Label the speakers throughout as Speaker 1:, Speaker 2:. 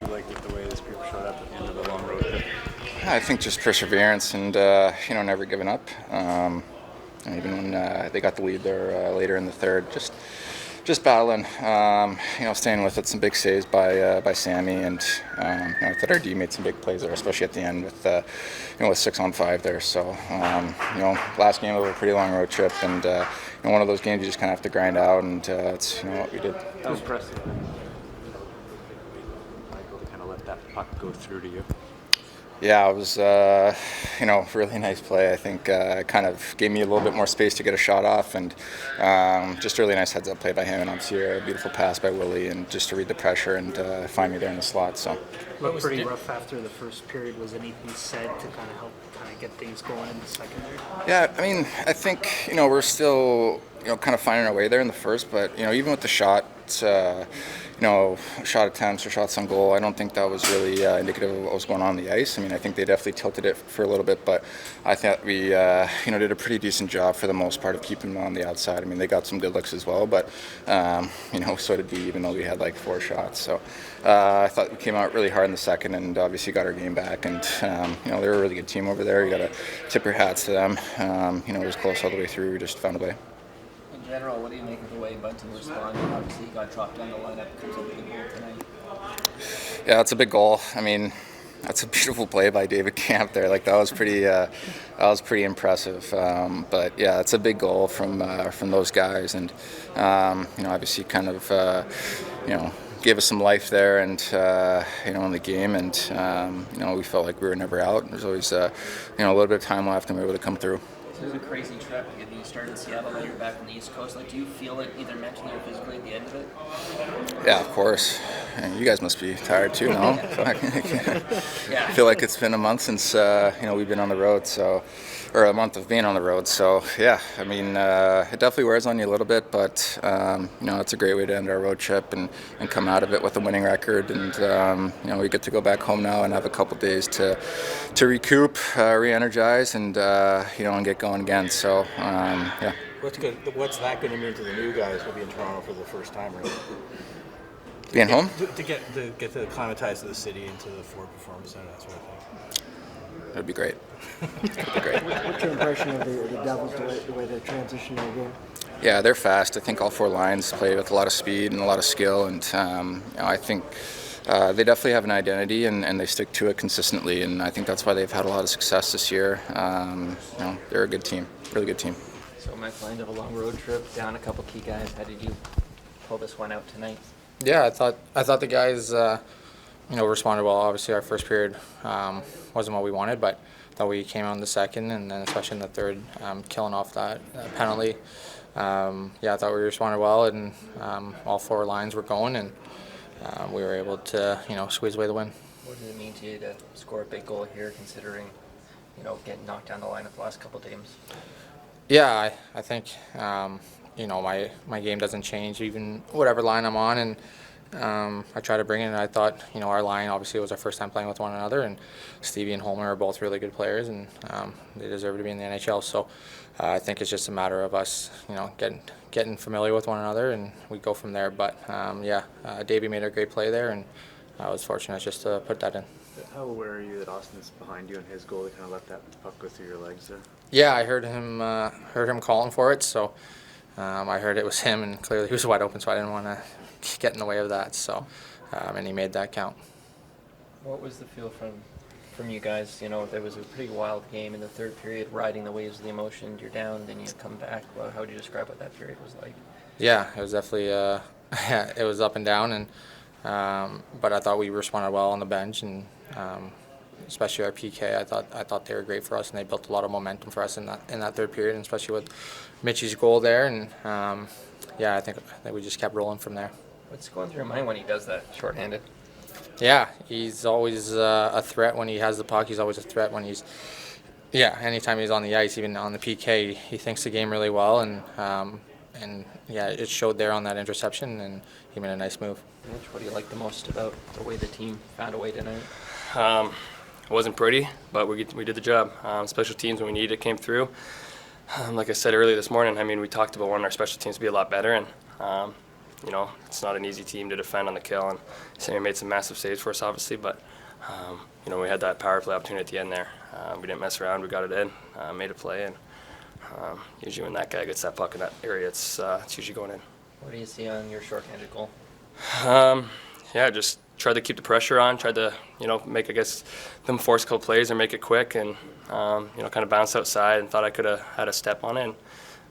Speaker 1: You liked it the way this group showed up at the end of the long road trip?
Speaker 2: I think just perseverance and never giving up. And even when they got the lead there later in the third, just battling. Staying with it. Some big saves by Sammy, and I thought our D made some big plays there, especially at the end with with 6-on-5 there. So last game of a pretty long road trip, and one of those games you just kind of have to grind out, and it's what we did.
Speaker 1: That was impressive. Michael, to kind of let that puck go through to you.
Speaker 2: Yeah, it was, really nice play. I think kind of gave me a little bit more space to get a shot off, and just a really nice heads-up play by him, and obviously a beautiful pass by Willie, and just to read the pressure and find me there in the slot. So
Speaker 3: Looked pretty rough after the first period. Was anything said to kind of help get things going in the second period?
Speaker 2: Yeah, I think we're still kind of finding our way there in the first, but even with the shot attempts or shots on goal, I don't think that was really indicative of what was going on the ice. I think they definitely tilted it for a little bit, but I thought we did a pretty decent job for the most part of keeping them on the outside. They got some good looks as well, but so did we, even though we had like 4 shots. So I thought we came out really hard in the second, and obviously got our game back. And they're a really good team over there. You got to tip your hats to them. It was close all the way through. We just found a way.
Speaker 4: In general, what do you make of the way Bunting responded? Obviously, he got dropped down the lineup, comes up with a goal tonight.
Speaker 2: Yeah, that's a big goal. That's a beautiful play by David Camp there. That was pretty impressive. But yeah, it's a big goal from those guys, and obviously kind of gave us some life there, and in the game, and we felt like we were never out. There's always a little bit of time left, and we were able to come through.
Speaker 4: It was a crazy trip. You started in Seattle, now you're back on the East Coast. Do you feel it either mentally or physically at the end of it?
Speaker 2: Yeah, of course. And you guys must be tired too, no?
Speaker 4: Yeah.
Speaker 2: I feel like it's been a month since we've been on the road, or a month of being on the road. So yeah, it definitely wears on you a little bit, but it's a great way to end our road trip and come out of it with a winning record. And we get to go back home now and have a couple days to recoup, re-energize, and and get going again. So yeah.
Speaker 5: What's that going to mean to the new guys who'll be in Toronto for the first time, really?
Speaker 2: Being home?
Speaker 5: To get to acclimatize to the city and to the Ford Performance Center, that sort of thing.
Speaker 2: That'd be great. That'd be great.
Speaker 6: What's your impression of the Devils, the way they transition their game?
Speaker 2: Yeah, they're fast. I think all 4 lines play with a lot of speed and a lot of skill, and I think they definitely have an identity, and they stick to it consistently, and I think that's why they've had a lot of success this year. They're a good team, really good team.
Speaker 4: So, Michael, end of a long road trip, down a couple key guys. How did you pull this one out tonight?
Speaker 7: Yeah, I thought the guys responded well. Obviously, our first period wasn't what we wanted, but thought we came out in the second, and then especially in the third, killing off that penalty. I thought we responded well, and all 4 lines were going, and we were able to squeeze away the win.
Speaker 4: What does it mean to you to score a big goal here, considering getting knocked down the lineup the last couple of games?
Speaker 7: Yeah, I think my game doesn't change even whatever line I'm on, and I try to bring it. And I thought our line, obviously, it was our first time playing with one another, and Stevie and Holmer are both really good players, and they deserve to be in the NHL. So I think it's just a matter of us getting familiar with one another, and we go from there. But Davey made a great play there, and I was fortunate just to put that in.
Speaker 1: How aware are you that Auston's behind you in his goal to kind of let that puck go through your legs there?
Speaker 7: Yeah, I heard him calling for it, so I heard it was him, and clearly he was wide open, so I didn't want to get in the way of that. So, and he made that count.
Speaker 4: What was the feel from you guys? There was a pretty wild game in the third period, riding the waves of the emotion. You're down, then you come back. Well, how would you describe what that period was like?
Speaker 7: Yeah, it was definitely it was up and down, and but I thought we responded well on the bench, and especially our PK. I thought they were great for us, and they built a lot of momentum for us in that third period, and especially with Mitch's goal there. And I think we just kept rolling from there.
Speaker 4: What's going through your mind when he does that shorthanded?
Speaker 7: Yeah, he's always a threat when he has the puck. He's always a threat when anytime he's on the ice, even on the PK, he thinks the game really well, and it showed there on that interception, and he made a nice move.
Speaker 4: Mitch, what do you like the most about the way the team found a way tonight?
Speaker 8: It wasn't pretty, but we did the job. Special teams, when we needed it, came through. Like I said earlier this morning, we talked about wanting our special teams to be a lot better, and you know, it's not an easy team to defend on the kill, and Sammy made some massive saves for us, obviously, but you know, we had that power play opportunity at the end there. We didn't mess around. We got it in, made a play, and usually when that guy gets that puck in that area, it's usually going in.
Speaker 4: What do you see on your shorthanded goal?
Speaker 8: Yeah, just tried to keep the pressure on, tried to, you know, make, I guess, them force a couple plays or make it quick, and, you know, kind of bounce outside and thought I could have had a step on it,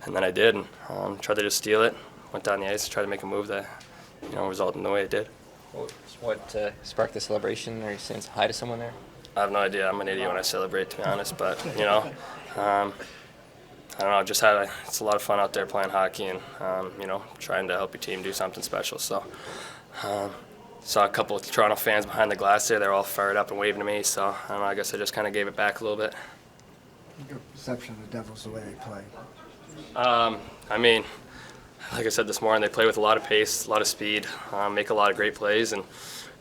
Speaker 8: and then I did, and tried to just steal it, went down the ice, tried to make a move that, you know, resulted in the way it did.
Speaker 4: What sparked the celebration? Are you saying hi to someone there?
Speaker 8: I have no idea. I'm an idiot when I celebrate, to be honest, but, you know, I don't know, just it's a lot of fun out there playing hockey and, you know, trying to help your team do something special, so. Saw a couple of Toronto fans behind the glass there. They're all fired up and waving to me. So I don't know. I guess I just kind of gave it back a little bit.
Speaker 6: Your perception of the Devils, the way they play.
Speaker 8: I mean, like I said this morning, they play with a lot of pace, a lot of speed, make a lot of great plays, and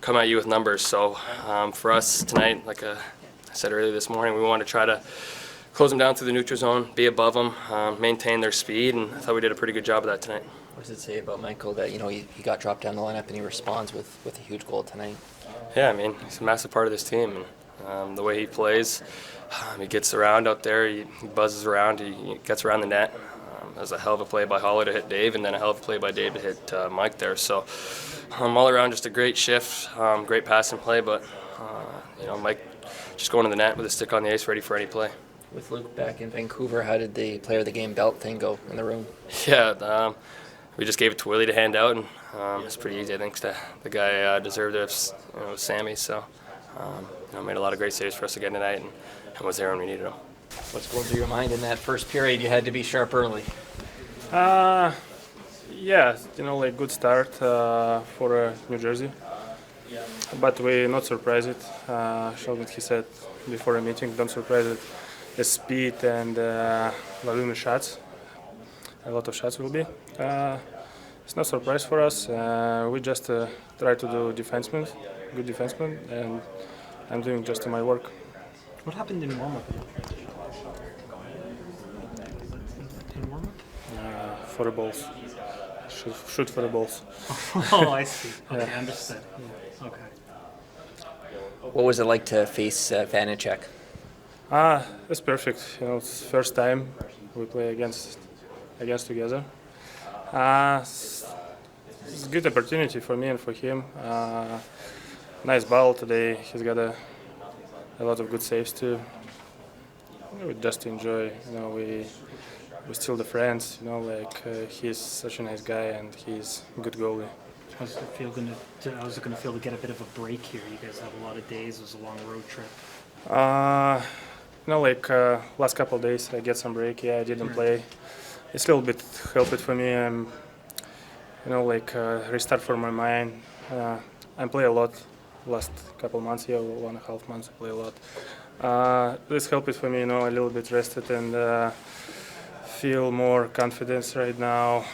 Speaker 8: come at you with numbers. So for us tonight, like I said earlier this morning, we wanted to try to close them down through the neutral zone, be above them, maintain their speed, and I thought we did a pretty good job of that tonight.
Speaker 4: What does it say about Michael that, you know, he got dropped down the lineup and he responds with a huge goal tonight?
Speaker 8: Yeah, I mean, he's a massive part of this team. And, the way he plays, he gets around out there, he buzzes around, he gets around the net. That was a hell of a play by Holly to hit Dave, and then a hell of a play by Dave to hit Mike there. So all around, just a great shift, great pass and play, but, you know, Mike just going to the net with a stick on the ice, ready for any play.
Speaker 4: With Luke back in Vancouver, how did the player of the game belt thing go in the room?
Speaker 8: Yeah, we just gave it to Willie to hand out, and it's pretty easy. I think the guy deserved it, you know, Sammy. So, you know, made a lot of great saves for us again tonight, and was there when we needed him.
Speaker 4: What's going through your mind in that first period? You had to be sharp early.
Speaker 9: Yeah, you know, like good start for New Jersey, but we not surprised it. Sheldon, he said before a meeting, don't surprise it. The speed and volume of shots. A lot of shots will be. It's not a surprise for us. We just try to do good defenseman, and I'm doing just my work.
Speaker 3: What happened in warm-up? In warm-up?
Speaker 9: For the balls. Shoot for the balls.
Speaker 3: Oh, I see. Okay,
Speaker 9: Yeah.
Speaker 3: understood. Okay.
Speaker 4: What was it like to face Vanacek?
Speaker 9: It's perfect. You know, it's first time we play against together. It's a good opportunity for me and for him. Nice ball today. He's got a lot of good saves too. We just enjoy. You know, we still the friends. You know, like he's such a nice guy and he's a good goalie.
Speaker 3: How's it feel to get a bit of a break here? You guys have a lot of days. It was a long road trip.
Speaker 9: You know, like last couple of days I get some break. Yeah, I didn't play. It's a little bit helped for me. You know, like restart for my mind. I play a lot last couple of months. Yeah, 1.5 months I play a lot. This helped for me. You know, a little bit rested and feel more confidence right now.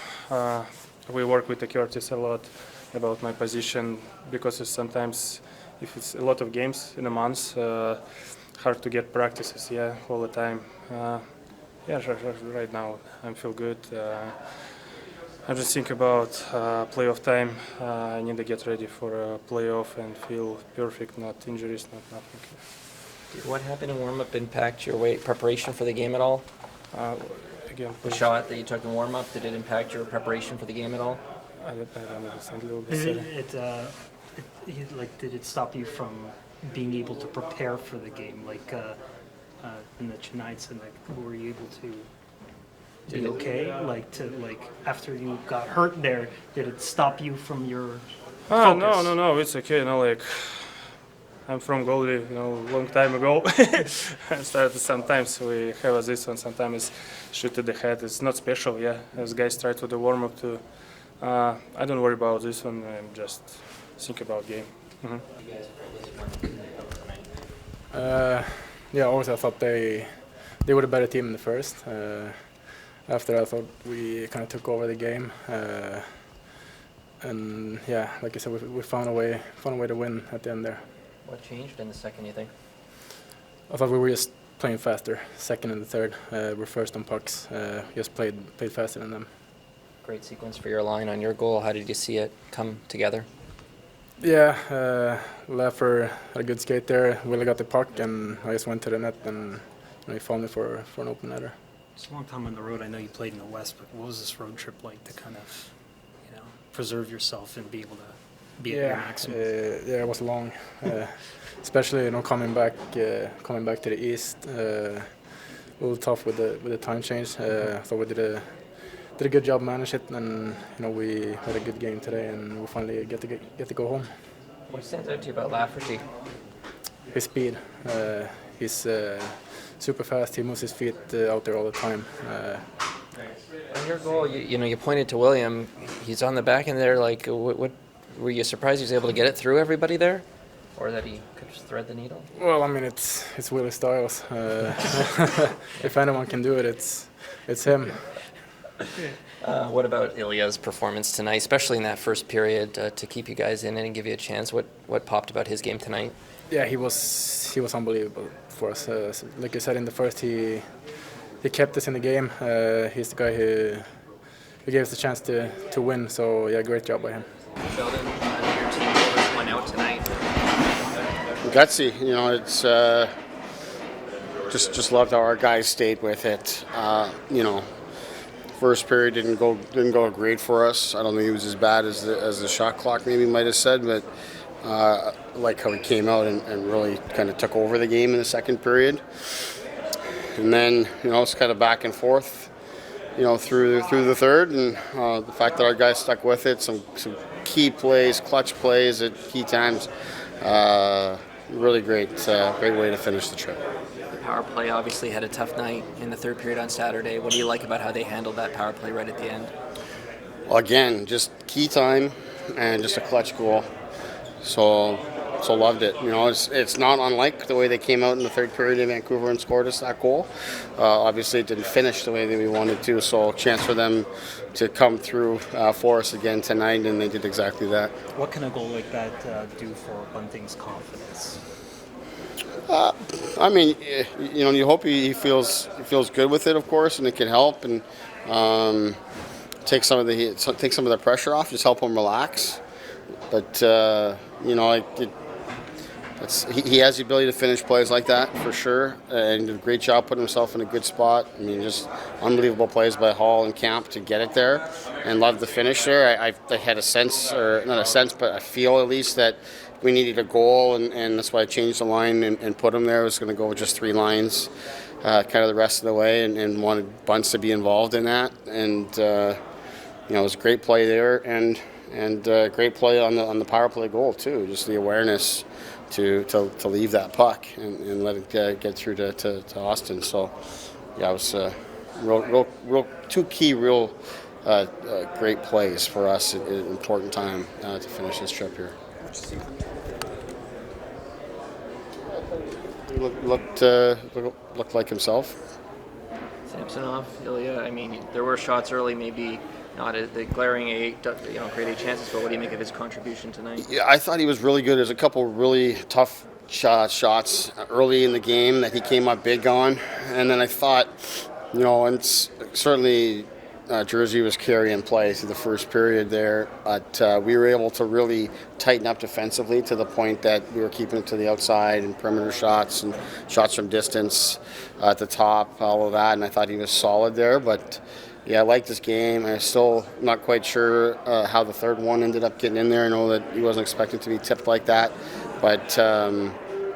Speaker 9: We work with the Curtis a lot about my position because it's sometimes if it's a lot of games in a month, hard to get practices. Yeah, all the time. Yeah, right now I feel good. I just think about playoff time. I need to get ready for a playoff and feel perfect, not injuries, not nothing.
Speaker 4: Did what happened in warm-up impact your preparation for the game at all?
Speaker 9: Again,
Speaker 4: The shot that you took in warm-up, did it impact your preparation for the game at all?
Speaker 9: I don't understand a little bit.
Speaker 3: Did it stop you from being able to prepare for the game? Like in the Chennaites, and like, were you able to be okay? Like after you got hurt there, did it stop you from your focus?
Speaker 9: No, it's okay. You know, like I'm from goalie, you know, long time ago. I started sometimes we have this one, sometimes shoot to the head. It's not special, yeah. As guys try to do warm up too. I don't worry about this one. I'm just think about game.
Speaker 10: Yeah, always I thought they were the better team in the first. After I thought we kind of took over the game, and yeah, like I said, we found a way to win at the end there.
Speaker 4: What changed in the second, you think?
Speaker 10: I thought we were just playing faster, second and the third. We're first on pucks, just played faster than them.
Speaker 4: great sequence for your line on your goal. How did you see it come together?
Speaker 10: Yeah, Laffer had a good skate there. Willie got the puck, and I just went to the net, and he found me for an open netter.
Speaker 3: It's a long time on the road. I know you played in the West, but what was this road trip like to kind of, preserve yourself and be able to be at your maximum?
Speaker 10: Yeah, it was long, especially coming back to the East. A little tough with the time change. So we did a good job managing it, and we had a good game today, and we finally get to go home.
Speaker 4: What stands out to you about Lafferty?
Speaker 10: His speed. He's super fast. He moves his feet out there all the time.
Speaker 4: On your goal, you pointed to William. He's on the back end there. Like, what were you surprised he was able to get it through everybody there, or that he could just thread the needle?
Speaker 10: Well, I mean, it's Willie Styles. If anyone can do it, it's him.
Speaker 4: What about Ilya's performance tonight, especially in that first period, to keep you guys in and give you a chance? What popped about his game tonight?
Speaker 10: Yeah, he was unbelievable for us. Like I said in the first, he kept us in the game. He's the guy who gave us the chance to win. So yeah, great job by him.
Speaker 4: Sheldon, your team goalers went out tonight.
Speaker 11: Gutsy, it's just loved how our guys stayed with it. First period didn't go great for us. I don't think it was as bad as the shot clock maybe might have said, but like how he came out and really kind of took over the game in the second period. And then it's kind of back and forth, through the third, and the fact that our guys stuck with it, some key plays, clutch plays at key times, really great way to finish the trip.
Speaker 4: Power play obviously had a tough night in the third period on Saturday. What do you like about how they handled that power play right at the end?
Speaker 11: Well, again, just key time and just a clutch goal. So loved it. It's not unlike the way they came out in the third period in Vancouver and scored us that goal. Obviously, it didn't finish the way that we wanted to, so chance for them to come through for us again tonight, and they did exactly that.
Speaker 3: What can a goal like that do for Bunting's confidence?
Speaker 11: You hope he feels good with it, of course, and it can help and take some of the pressure off, just help him relax. But he has the ability to finish plays like that for sure, and did a great job putting himself in a good spot. I mean, just unbelievable plays by Hall and Camp to get it there, and loved the finish there. I had a sense, or not a sense, but I feel at least that we needed a goal, and that's why I changed the line and put him there. I was going to go with just 3 lines, kind of the rest of the way, and wanted Bunts to be involved in that. And it was a great play there, and great play on the power play goal too. Just the awareness to leave that puck and let it get through to Auston. So yeah, it was real 2 key great plays for us at an important time to finish this trip here. He looked like himself.
Speaker 4: Samsonov, Ilya, I mean, there were shots early, maybe not the glaring great 8 chances, but what do you make of his contribution tonight? Yeah,
Speaker 11: I thought he was really good. There's a couple really tough shots early in the game that he came up big on, and then I thought, and certainly Jersey was carrying play through the first period there, but we were able to really tighten up defensively to the point that we were keeping it to the outside and perimeter shots and shots from distance at the top, all of that, and I thought he was solid there. But yeah, I liked this game. I'm still not quite sure how the third one ended up getting in there. I know that he wasn't expected to be tipped like that, but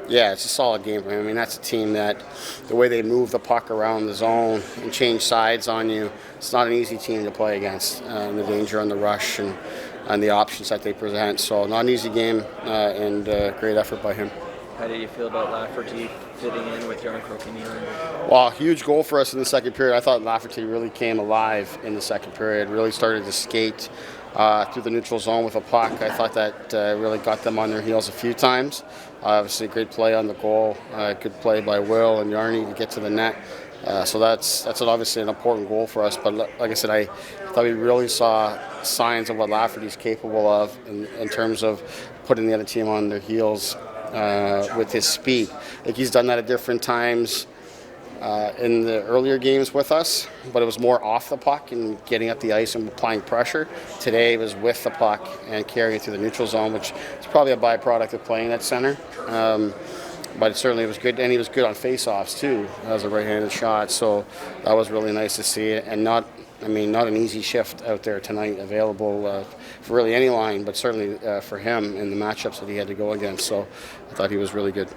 Speaker 11: yeah, it's a solid game for him. I mean, that's a team that the way they move the puck around the zone and change sides on you, it's not an easy team to play against. And the danger on the rush and the options that they present. So not an easy game, and great effort by him.
Speaker 4: How did you feel about Lafferty fitting in with Jarnkrok and Nylander?
Speaker 11: Well, huge goal for us in the second period. I thought Lafferty really came alive in the second period, really started to skate through the neutral zone with a puck. I thought that really got them on their heels a few times. Obviously, great play on the goal. Good play by Will and Yarny to get to the net. So that's obviously an important goal for us. But like I said, I thought we really saw signs of what Lafferty's capable of in terms of putting the other team on their heels with his speed. Like he's done that at different times in the earlier games with us, but it was more off the puck and getting up the ice and applying pressure. Today it was with the puck and carrying it through the neutral zone, which is probably a byproduct of playing at center. But certainly it was good, and he was good on face-offs too, as a right-handed shot. So that was really nice to see, and not an easy shift out there tonight, available for really any line, but certainly for him in the matchups that he had to go against. So I thought he was really good.